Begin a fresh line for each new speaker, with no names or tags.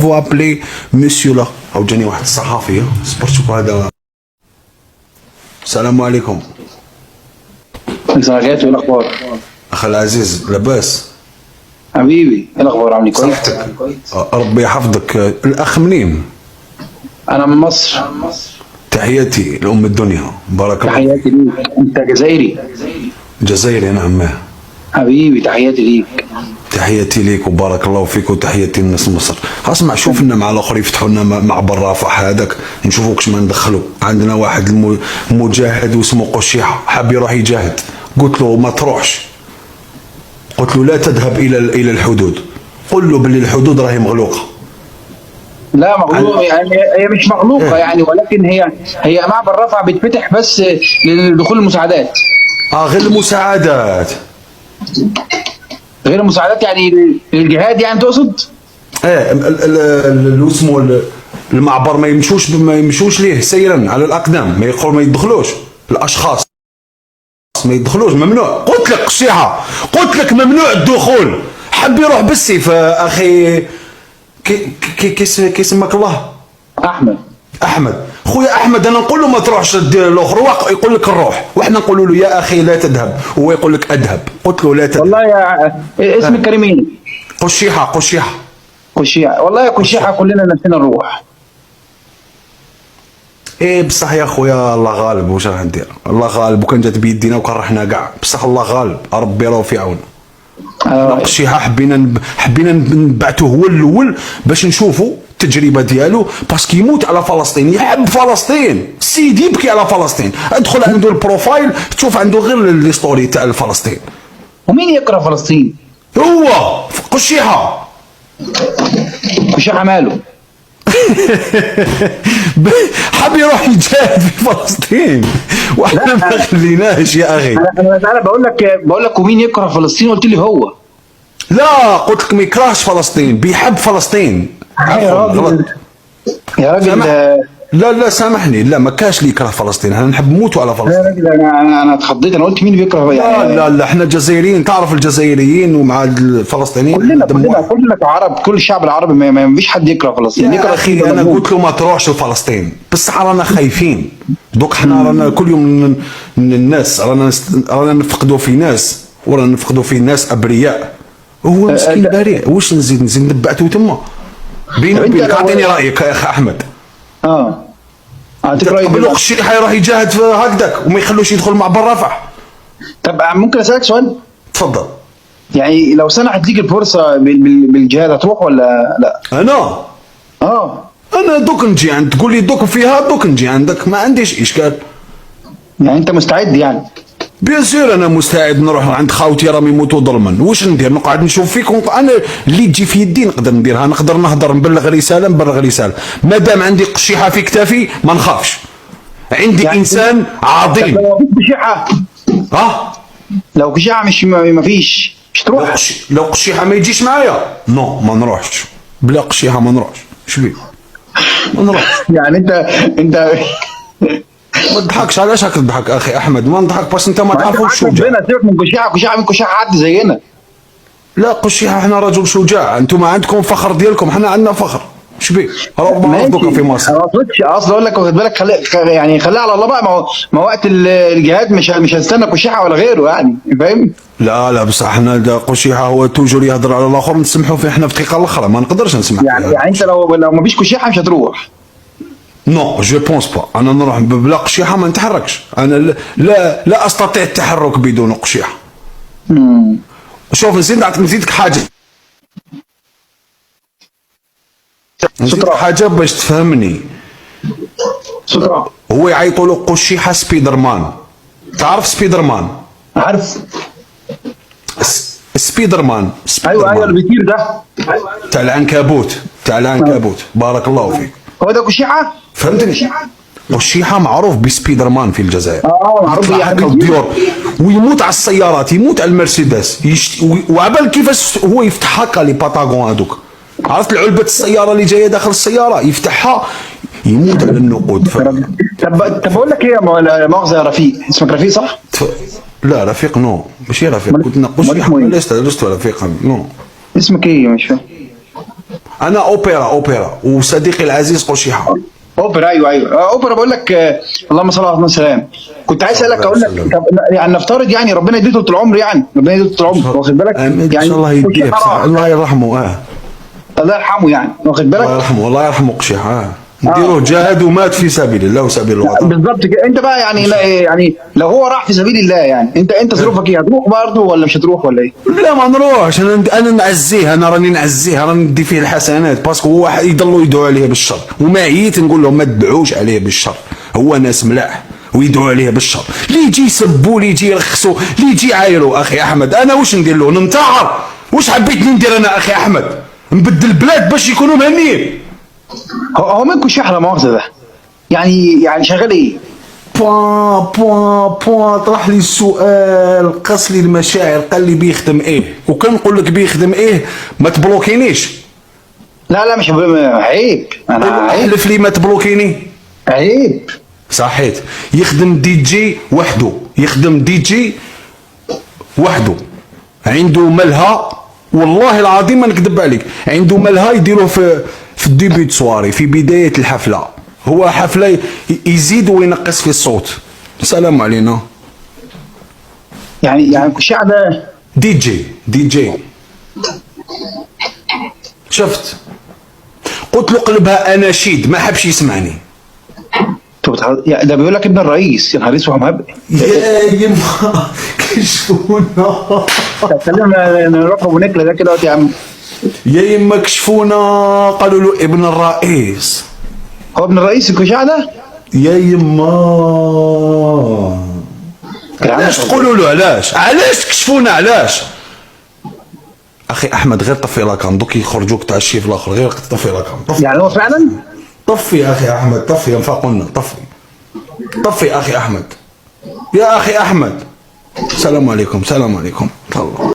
فو ابلي مسيو لا او جاني واحد الصحافي صبر شوف هذا. السلام عليكم.
مساء الخير، ايه الاخبار؟
اخي العزيز لاباس؟
حبيبي ايه الاخبار؟ عامل كويس؟
صحتك ربي يحفظك. الاخ منين؟
انا من مصر.
تحياتي لام الدنيا، بارك الله.
تحياتي ليك. انت جزائري؟
جزائري نعم.
حبيبي تحياتي ليك.
تحياتي ليك وبارك الله فيك وتحياتي للناس مصر. اسمع شوف لنا مع الاخر يفتحوا لنا معبر رافح هذاك نشوفوا كش ما ندخلوا. عندنا واحد المجاهد واسمه قشيحه حاب يروح يجاهد، قلت له ما تروحش، قلت له لا تذهب الى الحدود، قل له باللي الحدود راهي مغلوقه.
لا مغلوقه يعني، هي مش مغلوقه يعني، ولكن هي معبر رفح بيتفتح بس لدخول المساعدات.
غير المساعدات.
غير المساعدات يعني للجهاد يعني تقصد؟
اللي اسمه المعبر ما يمشوش ليه سيرا على الاقدام، ما يدخلوش الاشخاص، ما يدخلوش، ممنوع. قلت لك قشيحه، قلت لك ممنوع الدخول. حب يروح بالسيف اخي. كي اسمك الله؟ احمد خويا احمد. انا نقول له ما تروحش دير الاخر، يقول لك نروح، واحنا نقول له يا اخي لا تذهب، هو يقول لك اذهب. قلت له لا تذهب.
والله يا اسمك كريمين.
قشيحه.
والله يا قشيحه كلنا نفسنا نروح.
ايه بصح يا خويا الله غالب، واش راح ندير؟ الله غالب، وكان جات بيدينا وكان رحنا كاع، بصح الله غالب، ربي راه في عون. قشيحه حبينا نبعثوه هو الاول باش نشوفوا التجربه ديالو، باسكو يموت على فلسطين، يحب فلسطين، السيد يبكي على فلسطين. ادخل عنده البروفايل تشوف عنده غير لي ستوري تاع فلسطين.
ومين يكره فلسطين؟
هو قشيحه.
قشيحه ماله؟
حاب يروح يجاهد في فلسطين واحنا ما خليناش يا اخي.
انا بقول لك ومين يكره فلسطين؟ قلت لي هو.
لا قلت لك ما يكرهش فلسطين، بيحب فلسطين.
يا راجل يا راجل
لا سامحني، لا ما كاش اللي يكره فلسطين، احنا نحب نموتوا على فلسطين.
يا راجل انا اتخضيت، انا قلت مين بيكره يعني.
لا احنا جزائريين، تعرف الجزائريين ومع الفلسطينيين
كلنا عرب، كل الشعب العربي ما فيش حد يكره فلسطين.
يا اخي انا قلت له ما تروحش لفلسطين، بس رانا خايفين دوك. احنا رانا كل يوم الناس رانا نفقدوا في ناس، ورانا نفقدوا في ناس ابرياء، وهو مسكين بريء. واش نزيد نبعثو تما؟ بيني وبينك اعطيني رايك يا اخي احمد.
اعطيك رايي.
قبل الشيخ يروح يجاهد هكذاك وما يخلوش يدخل معبر رفح.
طب ممكن اسالك سؤال؟
تفضل.
يعني لو سنحت ليك الفرصه بالجهاد هتروح ولا لا؟
انا دوك نجي عند، تقول لي دوك فيها، دوك نجي عندك، ما عنديش اشكال.
يعني انت مستعد يعني؟
بيان سور انا مستعد نروح عند خاوتي راهم يموتوا ظلما. واش ندير؟ نقعد نشوف فيك انا اللي تجي في يدي نقدر نديرها، نقدر نهضر، نبلغ رساله. ما دام عندي قشيحه في كتافي ما نخافش، عندي يعني انسان عظيم.
لو قشيحه لو قشيحه ما فيش مش تروح؟
لو قشيحه ما يجيش معايا ما نروحش. بلا قشيحه ما نروحش. شبيه ما نروحش.
يعني انت
ما تضحكش. علاش راك تضحك اخي احمد؟ ما نضحك بس انت ما تعرفوش شجاع.
سيبك من قشيحه من قشيحه حد زينا.
لا قشيحه احنا رجل شجاع، انتم عندكم فخر ديالكم، احنا عندنا فخر. شبيه ربما رفضك في مصر.
ما اقصدش، اقول لك واخد بالك، يعني خليها على الله بقى. ما وقت الجهاد مش هنستنى قشيحه ولا غيره يعني، فاهم؟
لا بصح احنا قشيحه هو توجور يهضر على الاخر، نسمحوا فيه احنا في الثقه الاخرى، ما نقدرش نسمح
يعني انت لو ما فيش قشيحه مش هتروح؟
نو جو بونس با. انا نروح بلا قشيحه ما نتحركش. انا لا استطيع التحرك بدون قشيحه. شوف نزيدك حاجه، حاجه باش تفهمني. هو يعيطوا له قشيحه سبيدر مان. تعرف سبيدر مان؟
عارف
سبيدر مان.
ايوه اللي بيطير ده،
تاع العنكبوت. بارك الله فيك.
هو ده قشيحه؟
فهمتني؟ قشيحه معروف بسبيدر مان في الجزائر.
معروف
يعني الديور ويموت على السيارات، يموت على المرسيدس، وعبال كيفاش هو يفتح هكا لي باتاغون هذوك. عرفت العلبه السياره اللي جايه داخل السياره يفتحها يموت على النقود.
طب اقول لك ايه يا مؤاخذه يا رفيق، اسمك رفيق صح؟
لا رفيق ماشي رفيق، كنت نقول شي حاجه لست رفيقا.
اسمك ايه؟ مش فاهم.
انا اوبرا وصديقي العزيز قشيحه.
اوبرا، ايوه اوبرا. بقول لك اللهم صل على السلام. كنت عايز اسالك اقول لك طب يعني نفترض يعني ربنا يديله طول العمر، يعني ربنا يديله طول العمر، واخد بالك؟
يعني ان شاء الله يديه، الله يرحمه.
الله يرحمه يعني، واخد بالك؟
الله يرحمه قشيحه. نديروه جاهد ومات في سبيل الله وسبيل الوطن.
بالظبط كده. انت بقى يعني لو هو راح في سبيل الله، يعني انت ظروفك ايه؟ هتروح برضه ولا مش هتروح ولا ايه؟
لا ما نروحش. انا نعزيه، انا راني نعزيه، راني ندي فيه الحسنات، باسكو هو واحد يضلوا يدعوا عليه بالشر، وما عييت نقول لهم ما تدعوش عليه بالشر، هو ناس ملاح ويدعوا عليه بالشر. اللي يجي يسبوا، اللي يجي يرخصوا، اللي يجي يعايروا. اخي احمد انا واش ندير له؟ ننتحر؟ واش حبيتني ندير انا اخي احمد؟ نبدل البلاد باش يكونوا مهنيين.
هو منكم شحنه مؤاخذه ده يعني شغال ايه؟
طرح لي السؤال، قص لي المشاعر، قال لي بيخدم ايه، وكنقول لك بيخدم ايه ما تبلوكينيش.
لا مش عيب، انا عيب.
احلف لي ما تبلوكيني.
عيب.
صحيت. يخدم دي جي وحده، عنده ملهى، والله العظيم ما نكذب عليك، عنده ملهى يديروه في الديبي دو سواري، في بداية الحفلة. هو حفلة يزيد وينقص في الصوت. السلام علينا.
يعني الشعب ده
دي جي. شفت؟ قلت له قلبها اناشيد، ما حبش يسمعني.
ده بيقول لك ابن الرئيس، يا نهار اسود.
يا يما كشفونا.
خلينا نروح ونكله ده كده يا عم.
يا يما كشفونا، قالوا له ابن الرئيس.
هو ابن الرئيس الكشاع ده؟
يا يما علاش تقولوا له؟ علاش تكشفونا؟ علاش؟ اخي احمد غير طفي لاكام، دوك يخرجوك تاع الشيف الاخر، غير طفي لاكام.
يعني هو فعلا
طفي اخي احمد، طفي انفاقنا، طفي اخي احمد، يا اخي احمد. السلام عليكم. الله.